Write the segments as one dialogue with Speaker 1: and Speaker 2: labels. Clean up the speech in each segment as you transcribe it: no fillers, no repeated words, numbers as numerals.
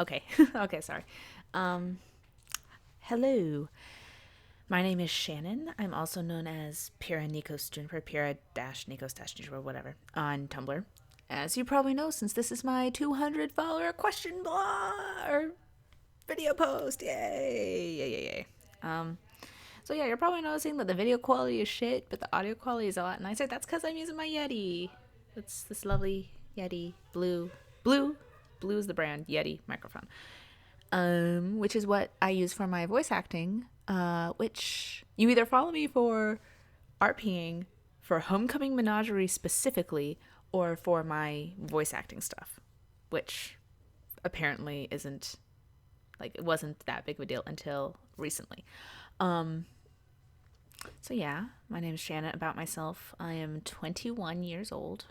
Speaker 1: Okay. Okay, sorry. Um, Hello. My name is Shannon. I'm also known as Pira Nikos Juniper, Pira-Nikos-Juniper, whatever, on Tumblr. As you probably know, since this is my 200 follower question blog or video post. Yay! Yay, yay, yay. So yeah, you're probably noticing that the video quality is shit, but the audio quality is a lot nicer. That's because I'm using my Yeti. It's this lovely Yeti blue. Blue is the brand Yeti microphone. Which is what I use for my voice acting. Which you either follow me for RPing, for Homecoming Menagerie specifically, or for my voice acting stuff, which apparently isn't like it wasn't that big of a deal until recently. Um, so yeah, my name is Shannon. About myself, I am 21 years old.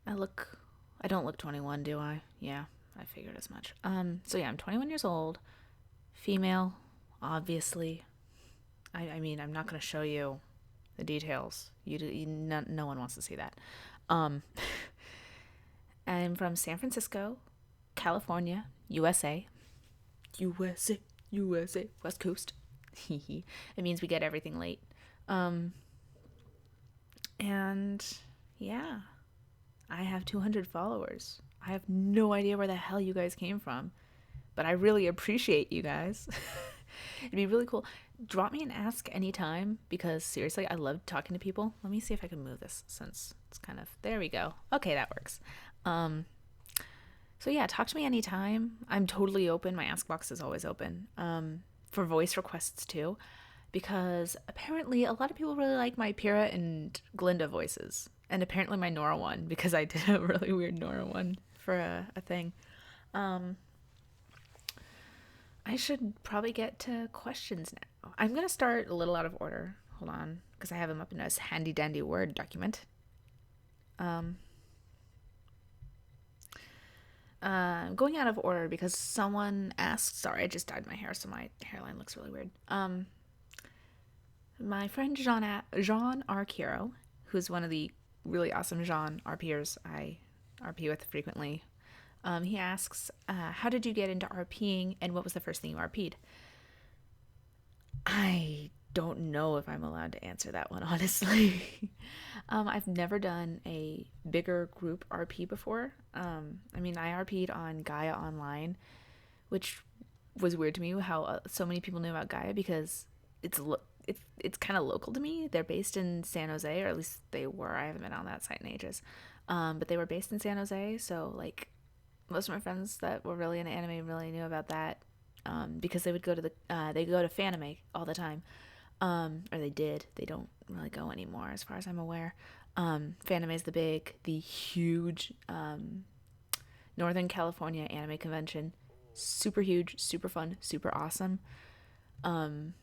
Speaker 1: I look, I don't look 21, do I? Yeah, I figured as much. So yeah, I'm 21 years old, female, obviously. I mean, I'm not going to show you the details. No one wants to see that. Um, I'm from San Francisco, California, USA. USA, USA, West Coast. It means we get everything late. Um, and yeah, I have 200 followers. I have no idea where the hell you guys came from, but I really appreciate you guys. It'd be really cool. Drop me an ask anytime because seriously, I love talking to people. Let me see if I can move this since it's kind of there we go. Okay, that works. Um, so yeah, talk to me anytime. I'm totally open. My ask box is always open. For voice requests too, because apparently a lot of people really like my Pyrrha and Glinda voices, and apparently my Nora one because I did a really weird Nora one for a thing. Um, I should probably get to questions now. I'm gonna start a little out of order. Hold on, because I have them up in this handy dandy Word document. Um, Going out of order because someone asked. Sorry, I just dyed my hair, so my hairline looks really weird. My friend Jean Arcuro, who's one of the really awesome Jean RPers I RP with frequently. He asks, how did you get into RPing and what was the first thing you RP'd? I don't know if I'm allowed to answer that one, honestly. I've never done a bigger group RP before. I mean, I RP'd on Gaia Online, which was weird to me how so many people knew about Gaia because it's kind of local to me. They're based in San Jose, or at least they were. I haven't been on that site in ages. But they were based in San Jose, so like most of my friends that were really into anime really knew about that because they would go to they go to Fanime all the time, or they did. They don't really go anymore, as far as I'm aware. Fanime is the huge Northern California anime convention. Super huge, super fun, super awesome. Um,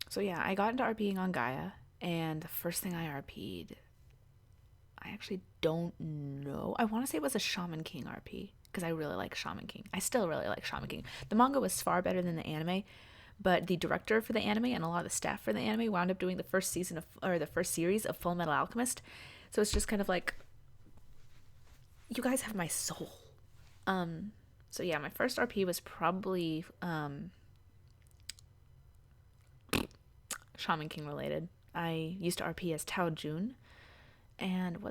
Speaker 1: so yeah, I got into RPing on Gaia, and the first thing I RP'd, I actually don't know. I want to say it was a Shaman King RP because I really like Shaman King. I still really like Shaman King. The manga was far better than the anime, but the director for the anime and a lot of the staff for the anime wound up doing the first season of or the first series of Full Metal Alchemist. So it's just kind of like you guys have my soul. So yeah, my first RP was probably Shaman King related. I used to RP as Tao Jun, and who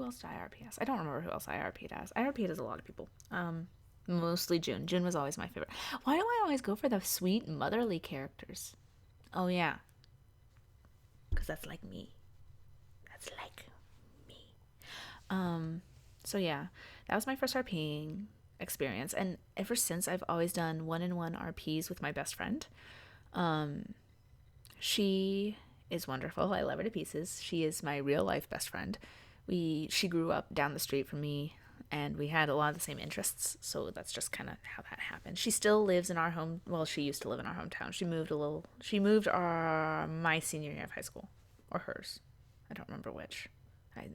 Speaker 1: else did I RP as? I don't remember who else I RP'd as. I RP'd as a lot of people. Mostly Jun. Jun was always my favorite. Why do I always go for the sweet motherly characters? Oh yeah, because that's like me. That's like me. So yeah, that was my first RPing experience, and ever since I've always done one-on-one RPs with my best friend. She is wonderful. I love her to pieces. She is my real life best friend. She grew up down the street from me, and we had a lot of the same interests, so that's just kind of how that happened. She still lives in our home. Well, she used to live in our hometown. She moved my senior year of high school, or hers. I don't remember which. I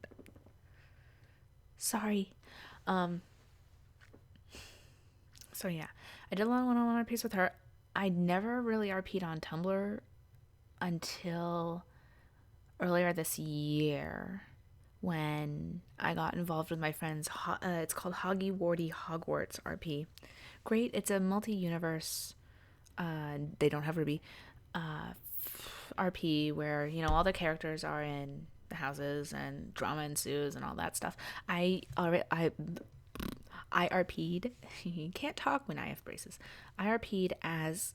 Speaker 1: sorry. Um. So yeah, I did a lot of one-on-one RPs with her. I never really RP'd on Tumblr until earlier this year when I got involved with my friends. It's called Hoggy Warty Hogwarts RP. Great. It's a multi-universe. They don't have Ruby. RP where all the characters are in the houses and drama ensues and all that stuff. I RP'd. Can't talk when I have braces. I RP'd as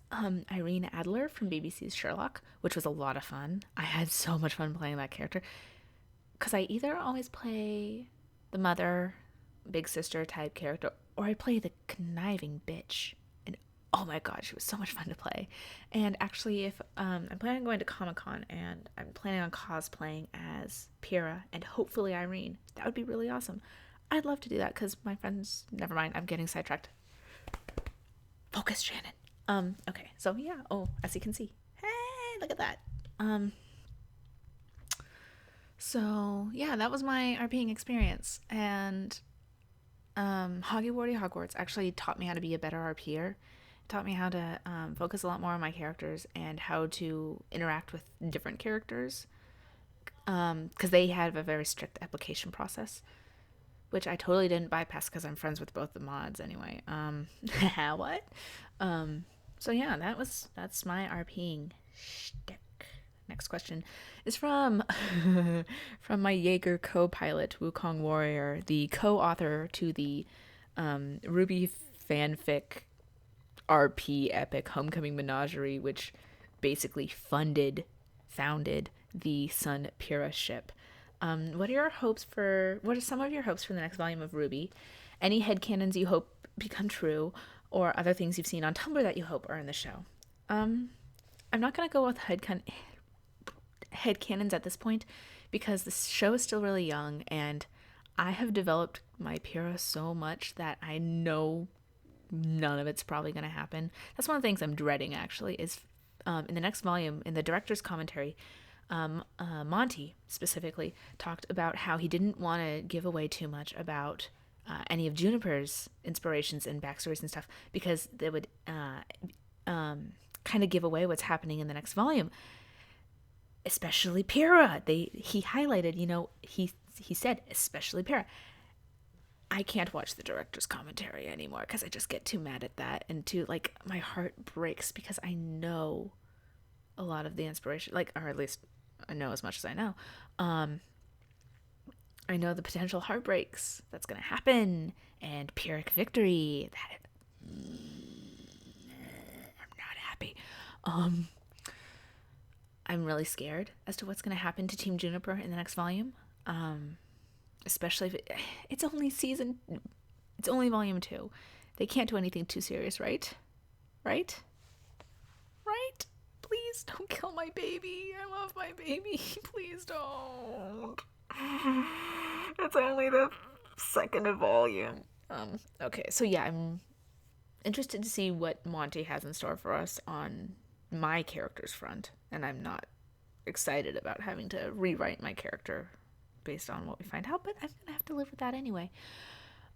Speaker 1: Irene Adler from BBC's Sherlock, which was a lot of fun. I had so much fun playing that character because I either always play the mother, big sister type character, or I play the conniving bitch. And oh my god, she was so much fun to play. And actually, if I'm planning on going to Comic-Con and I'm planning on cosplaying as Pyrrha and hopefully Irene, that would be really awesome. I'd love to do that because my friends. Never mind, I'm getting sidetracked. Focus, Shannon. Okay, so yeah. Oh, as you can see, hey, look at that. So yeah, that was my RPing experience, and Hoggy Warty Hogwarts actually taught me how to be a better RPer. It taught me how to focus a lot more on my characters and how to interact with different characters, because they have a very strict application process, which I totally didn't bypass because I'm friends with both the mods anyway. What? So yeah, that's my RPing shtick. Next question is from from my Jaeger co-pilot Wukong Warrior, the co-author to the Ruby fanfic RP epic Homecoming Menagerie, which basically founded the Sun Pyrrha ship. What are some of your hopes for the next volume of Ruby? Any headcanons you hope become true, or other things you've seen on Tumblr that you hope are in the show? I'm not going to go with headcanons at this point, because the show is still really young, and I have developed my Pyrrha so much that I know none of it's probably going to happen. That's one of the things I'm dreading, actually, is in the next volume, in the director's commentary, Monty specifically talked about how he didn't want to give away too much about any of Juniper's inspirations and backstories and stuff, because they would kind of give away what's happening in the next volume, especially Pyrrha. He highlighted, he said, especially Pyrrha. I can't watch the director's commentary anymore because I just get too mad at that, and my heart breaks because I know a lot of the inspiration, or at least I know as much as I know. I know the potential heartbreaks that's going to happen and Pyrrhic victory. I'm not happy. I'm really scared as to what's going to happen to Team Juniper in the next volume. Especially if it's only volume 2. They can't do anything too serious, right? Right? Please don't kill my baby. I love my baby. Please don't. It's only the second volume. Okay, so yeah, I'm interested to see what Monty has in store for us on my character's front, and I'm not excited about having to rewrite my character based on what we find out, but I'm gonna have to live with that anyway.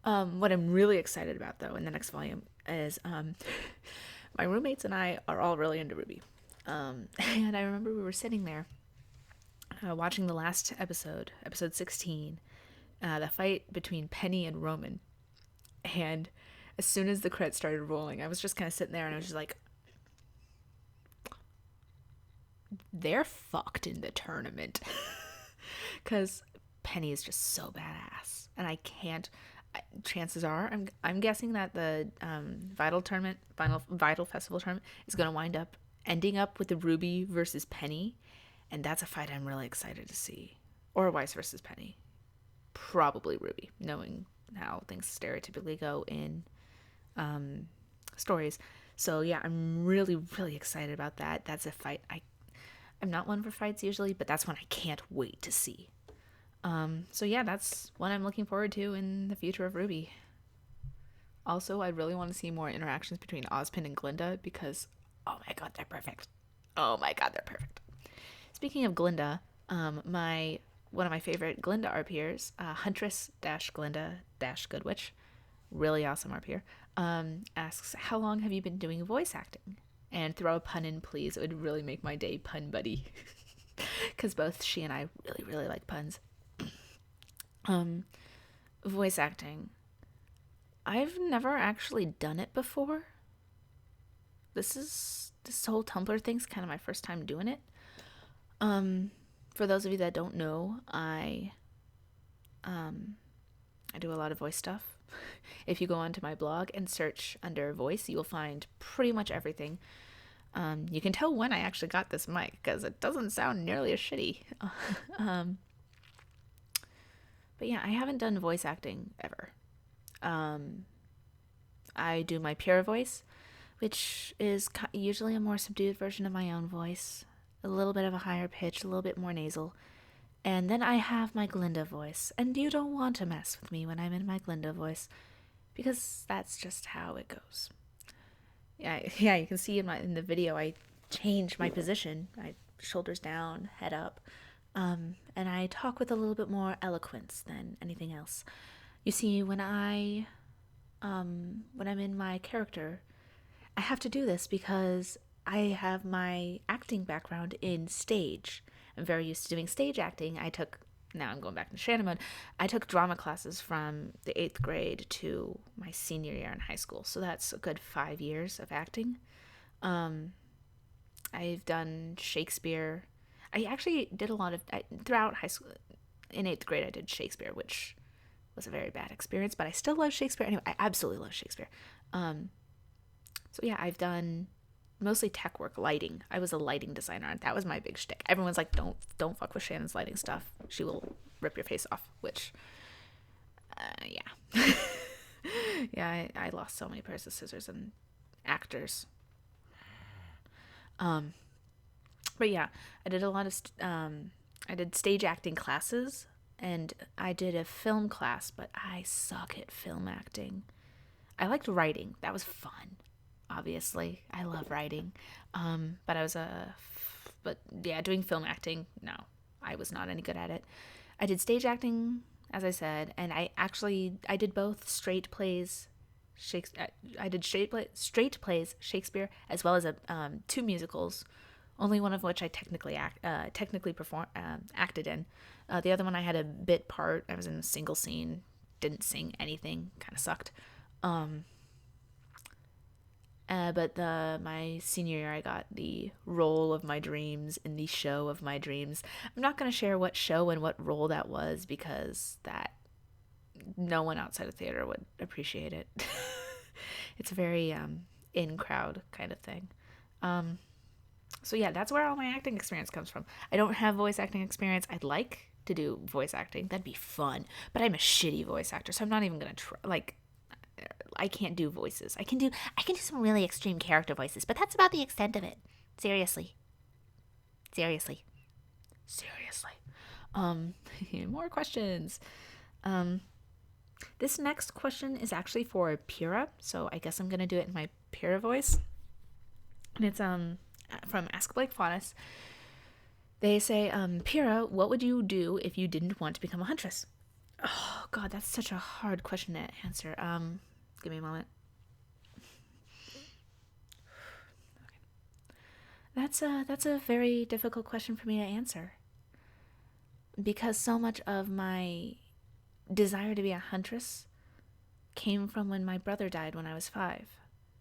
Speaker 1: What I'm really excited about, though, in the next volume is my roommates and I are all really into Ruby. And I remember we were sitting there watching the last episode 16, the fight between Penny and Roman. And as soon as the credits started rolling, I was just kind of sitting there and I was just like, they're fucked in the tournament. Because Penny is just so badass. And I can't, chances are, I'm guessing that the Vital Festival tournament is going to wind up ending up with the Ruby versus Penny, and that's a fight I'm really excited to see. Or Weiss versus Penny. Probably Ruby, knowing how things stereotypically go in stories. So yeah, I'm really, really excited about that. That's a fight I'm not one for fights usually, but that's one I can't wait to see. So yeah, that's what I'm looking forward to in the future of Ruby. Also, I really want to see more interactions between Ozpin and Glinda, because oh my god, they're perfect. Speaking of Glinda, one of my favorite Glinda RPers, Huntress-Glinda-Goodwitch, really awesome RPer, asks, how long have you been doing voice acting? And throw a pun in, please. It would really make my day, pun buddy. Because both she and I really, really like puns. Um, Voice acting. I've never actually done it before. This whole Tumblr thing's kind of my first time doing it. Um, for those of you that don't know, um I do a lot of voice stuff. If you go onto my blog and search under voice, you will find pretty much everything. You can tell when I actually got this mic because it doesn't sound nearly as shitty. um, but yeah, I haven't done voice acting ever. Um, I do my pure voice, which is usually a more subdued version of my own voice, a little bit of a higher pitch, a little bit more nasal. And then I have my Glinda voice, and you don't want to mess with me when I'm in my Glinda voice, because that's just how it goes. Yeah, you can see in the video I change my position. I shoulders down, head up, and I talk with a little bit more eloquence than anything else. You see, when I'm in my character, I have to do this because I have my acting background in stage. I'm very used to doing stage acting. Now I'm going back to Shannon mode. I took drama classes from the 8th grade to my senior year in high school. So that's a good 5 years of acting. I've done Shakespeare. I actually did a lot of, throughout high school. In 8th grade, I did Shakespeare, which was a very bad experience, but I still love Shakespeare. Anyway, I absolutely love Shakespeare. So yeah, I've done mostly tech work, lighting. I was a lighting designer, and that was my big shtick. Everyone's like, don't fuck with Shannon's lighting stuff. She will rip your face off. Which, yeah, yeah. I lost so many pairs of scissors and actors. But yeah, I did a lot of I did stage acting classes, and I did a film class, but I suck at film acting. I liked writing. That was fun. Obviously, I love writing. But but yeah, doing film acting, no, I was not any good at it. I did stage acting, as I said, and I did both straight plays, I did straight plays Shakespeare, as well as two musicals, only one of which I technically acted in. The other one I had a bit part. I was in a single scene, didn't sing anything, kind of sucked. But my senior year, I got the role of my dreams in the show of my dreams. I'm not going to share what show and what role that was because no one outside of theater would appreciate it. It's a very in crowd kind of thing. So yeah, that's where all my acting experience comes from. I don't have voice acting experience. I'd like to do voice acting. That'd be fun. But I'm a shitty voice actor, so I'm not even gonna try. Like, I can't do voices. I can do some really extreme character voices, but that's about the extent of it. Seriously. More questions. This next question is actually for Pyrrha, so I guess I'm gonna do it in my Pyrrha voice. And it's from Ask Blake Faunus. They say, Pyrrha, what would you do if you didn't want to become a huntress? Oh God, that's such a hard question to answer. Give me a moment. Okay. That's a very difficult question for me to answer, because so much of my desire to be a huntress came from when my brother died when I was 5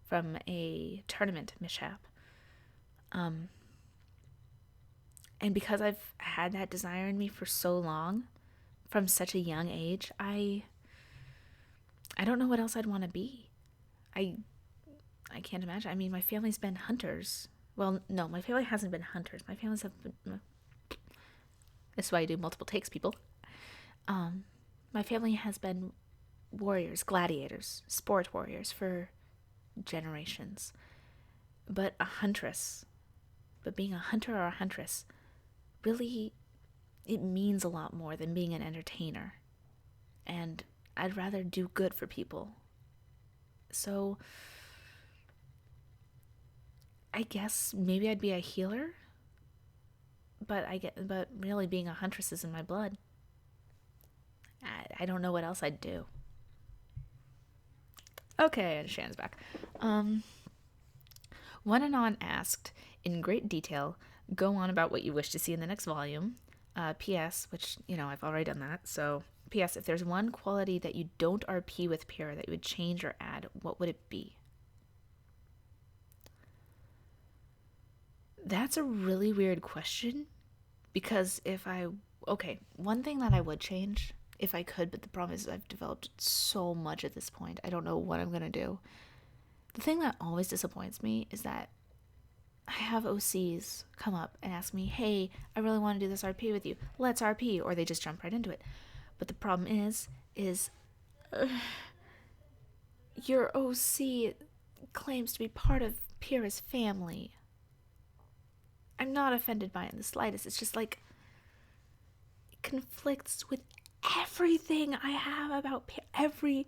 Speaker 1: from a tournament mishap. And because I've had that desire in me for so long, from such a young age, I don't know what else I'd want to be. I can't imagine. I mean, my family's been hunters. Well, no, my family hasn't been hunters. My families have been. This is why I do multiple takes, people. My family has been warriors, gladiators, sport warriors for generations. But being a hunter or a huntress, really, it means a lot more than being an entertainer. And I'd rather do good for people. So I guess maybe I'd be a healer, but really being a huntress is in my blood. I don't know what else I'd do. Okay, and Shannon's back. One Anon asked, in great detail, go on about what you wish to see in the next volume. P.S., which, I've already done that, so P.S. If there's one quality that you don't RP with Pyrrha that you would change or add, what would it be? That's a really weird question because okay, one thing that I would change if I could, but the problem is I've developed so much at this point. I don't know what I'm going to do. The thing that always disappoints me is that I have OCs come up and ask me, hey, I really want to do this RP with you. Let's RP. Or they just jump right into it. But the problem is uh, your OC claims to be part of Pyrrha's family. I'm not offended by it in the slightest. It's just like, it conflicts with everything I have about everything.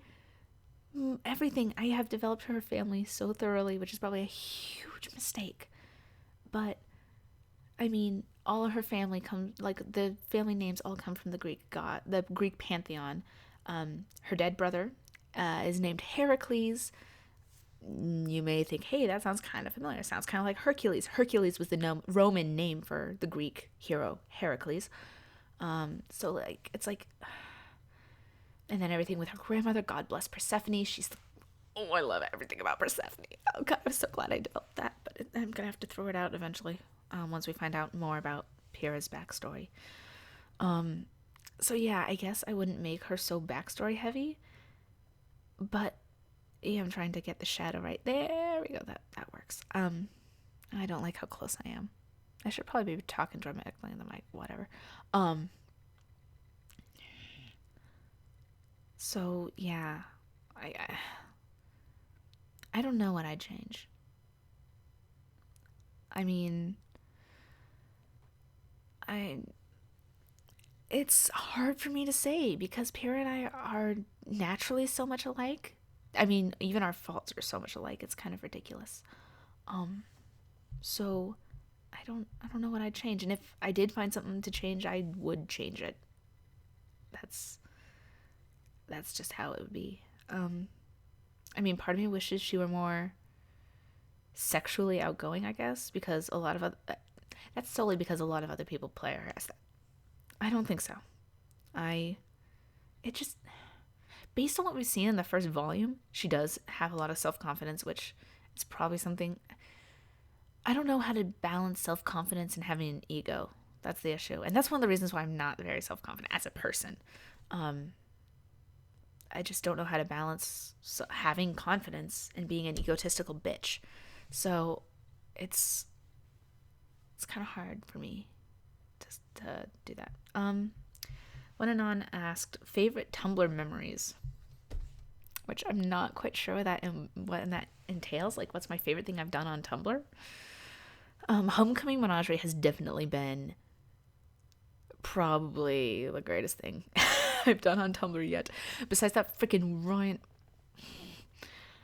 Speaker 1: I have developed her family so thoroughly, which is probably a huge mistake. But I mean, all of her family comes, like, the family names all come from the Greek pantheon. Her dead brother is named Heracles. You may think, hey, that sounds kind of familiar. It sounds kind of like Hercules. Hercules was the Roman name for the Greek hero Heracles. So like, it's like, and then everything with her grandmother. God bless Persephone. Oh, I love everything about Persephone. Oh God, I'm so glad I developed that. But I'm gonna have to throw it out eventually. Once we find out more about Pyrrha's backstory. So yeah, I guess I wouldn't make her so backstory heavy. But yeah, I'm trying to get the shadow right. There we go. That works. I don't like how close I am. I should probably be talking dramatically in the mic. Whatever. So yeah, I don't know what I'd change. I mean, it's hard for me to say because Pyrrha and I are naturally so much alike. I mean, even our faults are so much alike. It's kind of ridiculous. So I don't know what I'd change. And if I did find something to change, I would change it. That's just how it would be. I mean, part of me wishes she were more sexually outgoing, I guess, because that's solely because a lot of other people play her as that. I don't think so. It just, based on what we've seen in the first volume, she does have a lot of self-confidence, which is probably something, I don't know how to balance self-confidence and having an ego. That's the issue. And that's one of the reasons why I'm not very self-confident as a person. I just don't know how to balance having confidence and being an egotistical bitch. So it's kind of hard for me to do that. One and on asked favorite Tumblr memories, which I'm not quite sure what that entails. Like, what's my favorite thing I've done on Tumblr? Homecoming Menagerie has definitely been probably the greatest thing I've done on Tumblr yet. Besides that freaking Ryan.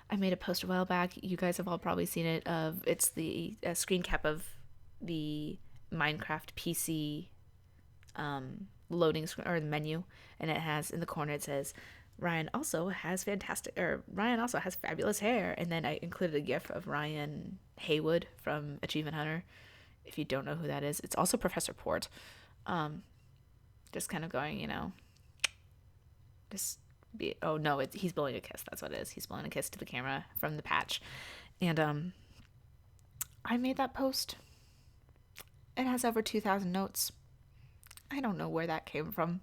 Speaker 1: I made a post a while back. You guys have all probably seen it. It's the screen cap of the Minecraft PC loading screen or the menu, and it has in the corner it says Ryan also has fabulous hair, and then I included a gif of Ryan Haywood from Achievement Hunter. If you don't know who that is, it's also Professor Port. Just kind of going, he's blowing a kiss. That's what it is. He's blowing a kiss to the camera from the patch. And I made that post. It has over 2,000 notes. I don't know where that came from.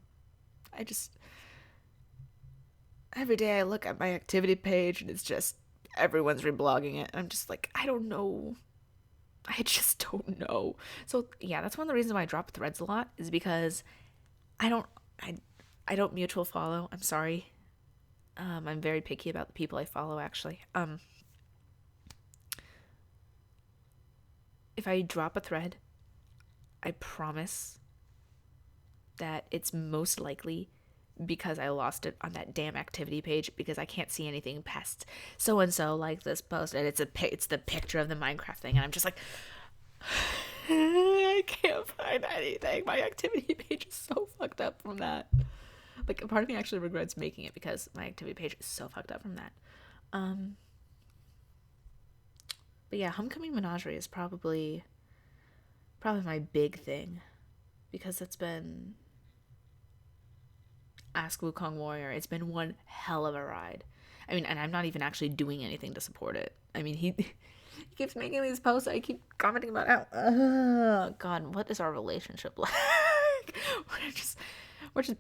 Speaker 1: Every day I look at my activity page and it's just everyone's reblogging it. I'm just like, I don't know. I just don't know. So yeah, that's one of the reasons why I drop threads a lot, is because I don't mutual follow. I'm sorry. I'm very picky about the people I follow, actually. If I drop a thread, I promise that it's most likely because I lost it on that damn activity page, because I can't see anything past so and so like this post, and it's the picture of the Minecraft thing, and I'm just like, I can't find anything. My activity page is so fucked up from that. Like, a part of me actually regrets making it because my activity page is so fucked up from that. But yeah, Homecoming Menagerie is probably my big thing, because Ask Wukong Warrior. It's been one hell of a ride. I mean, and I'm not even actually doing anything to support it. I mean, he keeps making these posts. I keep commenting about how, God, what is our relationship like? we're just, we're just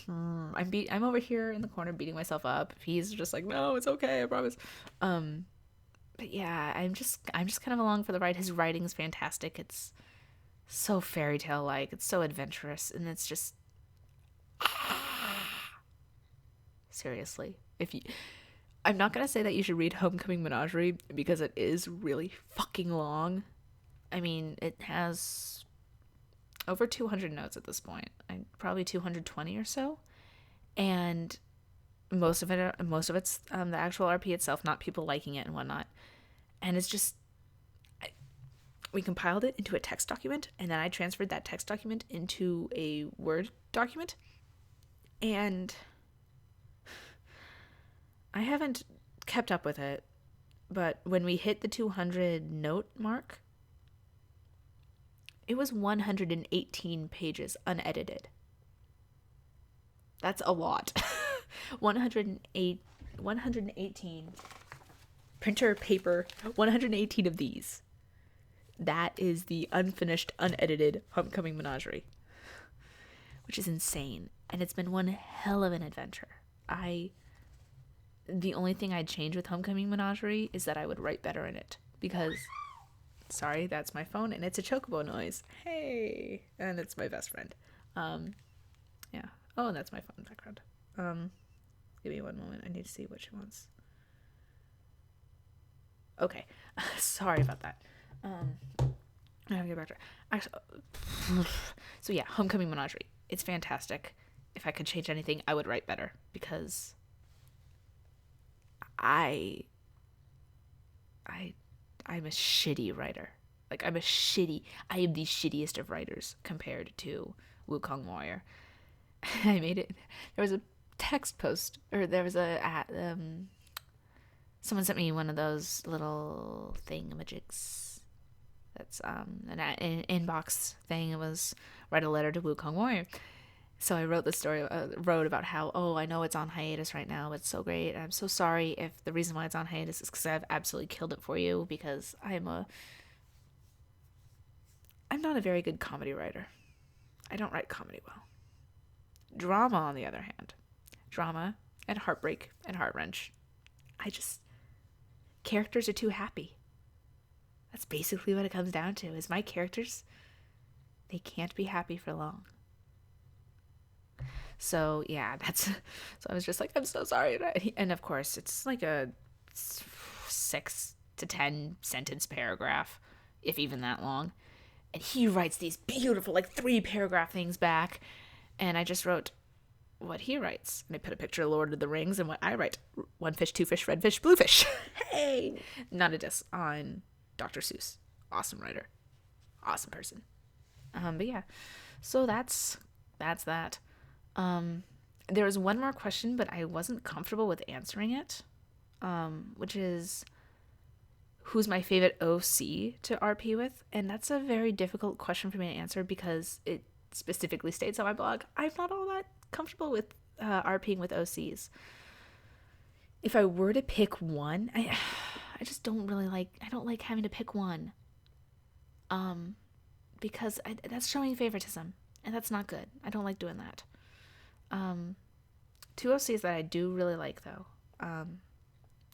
Speaker 1: I'm over here in the corner beating myself up. He's just like, no, it's okay, I promise. But yeah, I'm just kind of along for the ride. His writing is fantastic. It's so fairy tale like. It's so adventurous, and it's just seriously, if you I'm not gonna say that you should read Homecoming Menagerie because it is really fucking long. I mean, it has over 200 notes at this point, probably 220 or so, and most of it's the actual RP itself, not people liking it and whatnot. And it's just we compiled it into a text document, and then I transferred that text document into a Word document, and I haven't kept up with it, but when we hit the 200 note mark, it was 118 pages unedited. That's a lot. 118 printer paper, 118 of these. That is the unfinished, unedited Homecoming Menagerie, which is insane. And it's been one hell of an adventure. The only thing I'd change with Homecoming Menagerie is that I would write better in it. Because, sorry, that's my phone, and it's a chocobo noise. Hey! And it's my best friend. Yeah. Oh, and that's my phone background. Give me one moment. I need to see what she wants. Okay. Sorry about that. I have to get back to her. Actually, so yeah, Homecoming Menagerie. It's fantastic. If I could change anything, I would write better, because I'm a shitty writer. Like, I am the shittiest of writers compared to Wukong Warrior. I made it. There was a text post, or there was someone sent me one of those little thingamajigs. That's an inbox thing. It was write a letter to Wukong Warrior. So I wrote the story, wrote about how, I know it's on hiatus right now. It's so great. And I'm so sorry if the reason why it's on hiatus is because I've absolutely killed it for you, because I'm not a very good comedy writer. I don't write comedy well. Drama, on the other hand. Drama and heartbreak and heart wrench. Characters are too happy. That's basically what it comes down to, is my characters, they can't be happy for long. So yeah, so I was just like, I'm so sorry. And of course, it's like a 6 to 10 sentence paragraph, if even that long. And he writes these beautiful, like 3-paragraph things back. And I just wrote what he writes. And I put a picture of Lord of the Rings and what I write. 1 fish, 2 fish, red fish, blue fish. Hey! Not a diss on Dr. Seuss. Awesome writer. Awesome person. But yeah. So that's that. There was one more question, but I wasn't comfortable with answering it, which is, who's my favorite OC to RP with? And that's a very difficult question for me to answer, because it specifically states on my blog, I'm not all that comfortable with RPing with OCs. If I were to pick one, I just don't like having to pick one, because that's showing favoritism, and that's not good. I don't like doing that. 2 OCs that I do really like, though,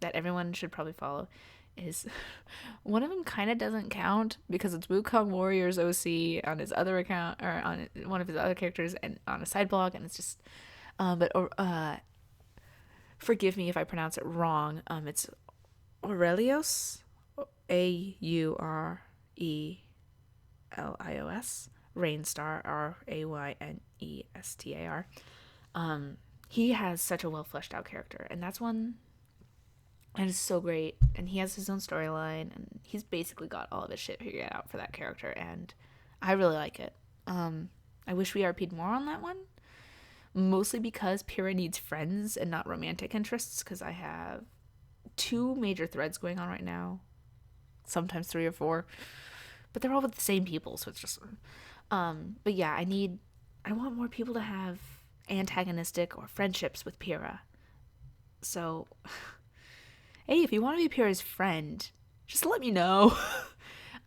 Speaker 1: that everyone should probably follow, is one of them kind of doesn't count because it's Wukong Warrior's OC on his other account, or on one of his other characters, and on a side blog, and it's just forgive me if I pronounce it wrong. It's Aurelios, Aurelios, Rainstar, Raynestar. He has such a well fleshed out character, and that's one that is so great. And he has his own storyline, and he's basically got all of his shit figured out for that character, and I really like it. I wish we RP'd more on that one, mostly because Pyrrha needs friends and not romantic interests, because I have 2 major threads going on right now, sometimes 3 or 4, but they're all with the same people, so it's just but yeah, I want more people to have antagonistic or friendships with Pyrrha. So, hey, if you want to be Pyrrha's friend, just let me know.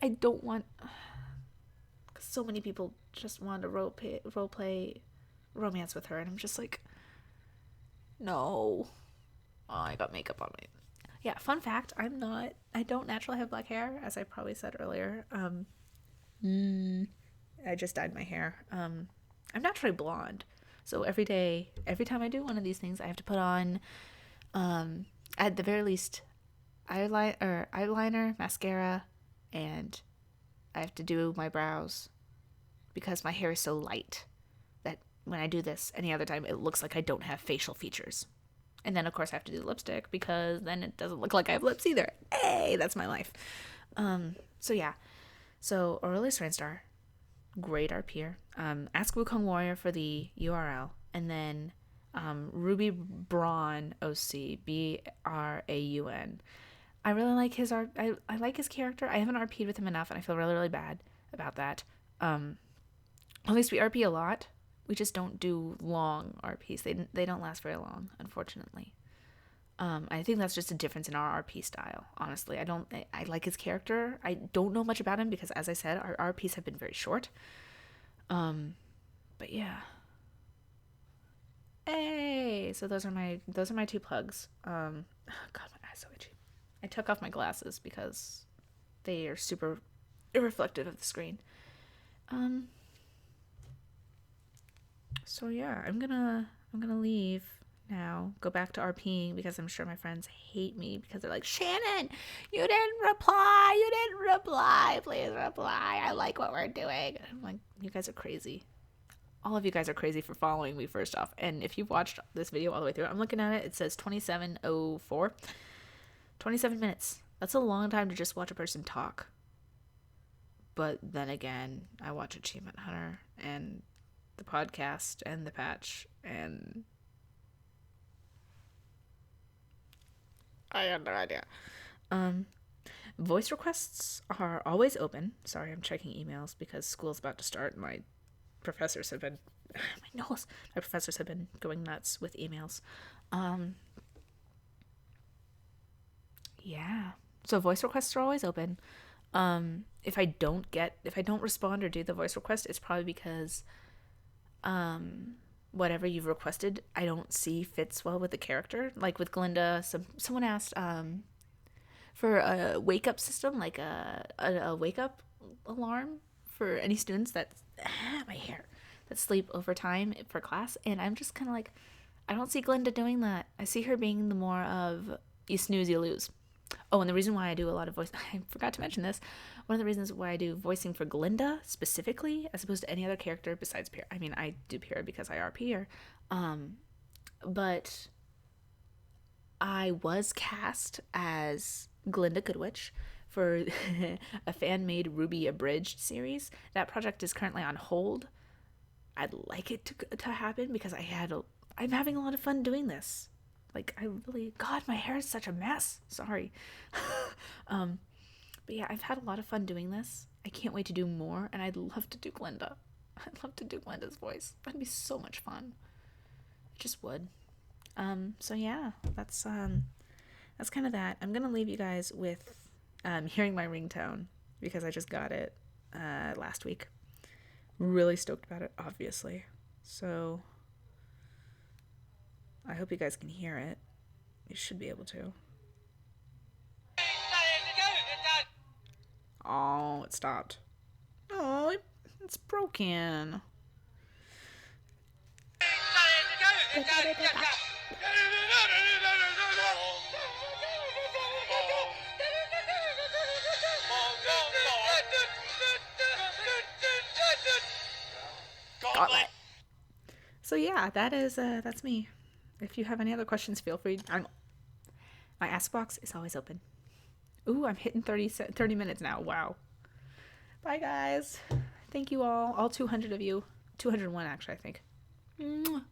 Speaker 1: I don't want... Because so many people just want to role play romance with her, and I'm just like, no. Oh, I got makeup on me. Yeah, fun fact, I don't naturally have black hair, as I probably said earlier. I just dyed my hair. I'm naturally blonde. So every time I do one of these things, I have to put on, at the very least, eyeliner, mascara, and I have to do my brows because my hair is so light that when I do this any other time, it looks like I don't have facial features. And then, of course, I have to do lipstick because then it doesn't look like I have lips either. Hey, that's my life. So yeah. So Aurelius Rainstar, great RPer. Ask Wukong Warrior for the URL. And then Ruby Braun OC, Braun. I really like his art. I like his character. I haven't RP'd with him enough, and I feel really, really bad about that. At least we RP a lot. We just don't do long RPs. They don't last very long, unfortunately. I think that's just a difference in our RP style, honestly. I like his character. I don't know much about him because, as I said, our RPs have been very short. But yeah. Hey, so those are my 2 plugs. God, my eyes so itchy. I took off my glasses because they are super irreflective of the screen. So yeah, I'm gonna leave now, go back to RPing because I'm sure my friends hate me because they're like, Shannon, you didn't reply, please reply, I like what we're doing. And I'm like, you guys are crazy. All of you guys are crazy for following me, first off. And if you've watched this video all the way through, I'm looking at it, it says 27:04. 27 minutes. That's a long time to just watch a person talk. But then again, I watch Achievement Hunter and the podcast and the patch, and I have no idea. Voice requests are always open. Sorry, I'm checking emails because school's about to start. My professors have been going nuts with emails. Yeah. So voice requests are always open. If I don't respond or do the voice request, it's probably because whatever you've requested I don't see fits well with the character. Like with Glinda, someone asked for a wake up system, like a wake up alarm for any students that sleep over time for class, and I'm just kind of like, I don't see Glinda doing that. I see her being the more of you snooze you lose. Oh, and the reason why I do a lot of voice, I forgot to mention this, one of the reasons why I do voicing for Glinda specifically, as opposed to any other character besides Pyrrha. I mean, I do Pyrrha because I RP her, but I was cast as Glinda Goodwitch for a fan-made Ruby Abridged series. That project is currently on hold. I'd like it to happen because I'm having a lot of fun doing this. Like, God, my hair is such a mess. Sorry. But yeah, I've had a lot of fun doing this. I can't wait to do more, and I'd love to do Glinda. I'd love to do Glinda's voice. That'd be so much fun. It just would. So yeah, that's kind of that. I'm gonna leave you guys with hearing my ringtone because I just got it last week. Really stoked about it, obviously. So I hope you guys can hear it. You should be able to. Oh, it stopped. Oh, it's broken. Gauntlet. So yeah, that's me. If you have any other questions, feel free. My ask box is always open. Ooh, I'm hitting 30 minutes now. Wow. Bye, guys. Thank you all 200 of you. 201, actually, I think. Mwah.